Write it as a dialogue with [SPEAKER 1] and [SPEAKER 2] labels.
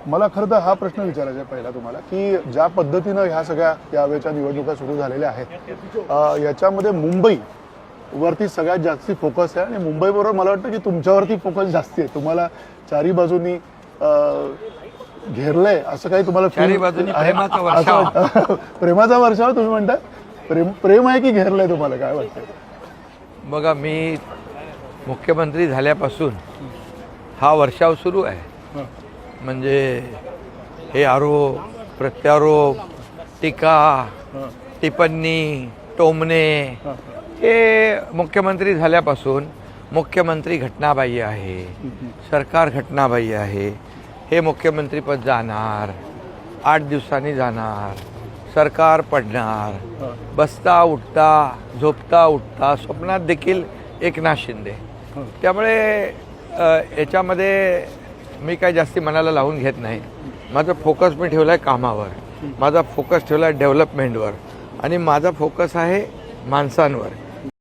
[SPEAKER 1] मला खरं तर हा प्रश्न विचारायचा आहे पहिला तुम्हाला की ज्या पद्धतीनं ह्या सगळ्या यावेळच्या निवडणुका सुरू झालेल्या आहेत याच्यामध्ये मुंबई वरती सगळ्यात जास्ती फोकस आहे आणि मुंबईबरोबर मला वाटतं की तुमच्यावरती फोकस जास्ती आहे. तुम्हाला चारी बाजूनी घेरलंय असं काही तुम्हाला
[SPEAKER 2] चारी बाजूनी प्रेमाचा वर्षाव.
[SPEAKER 1] प्रेमाचा वर्षाव तुम्ही म्हणता? प्रेम आहे की घेरलंय तुम्हाला काय वाटतं?
[SPEAKER 2] बघा, मी मुख्यमंत्री झाल्यापासून हा वर्षाव सुरू आहे. म्हणजे हे आरोप प्रत्यारोप टीका टिप्पणी टोमणे हे मुख्यमंत्री झाल्यापासून मुख्यमंत्री घटनाबाह्य आहे, सरकार घटनाबाह्य आहे, हे मुख्यमंत्रीपद जाणार, 8 दिवसांनी जाणार, सरकार पडणार, बसता उठता झोपता उठता स्वप्नात देखील एकनाथ शिंदे. त्यामुळे याच्यामध्ये मी काही जास्ती मनाला लावून घेत नाही. माझा फोकस मी ठेवला आहे कामावर, माझा फोकस ठेवला आहे डेव्हलपमेंटवर आणि माझा फोकस आहे माणसांवर.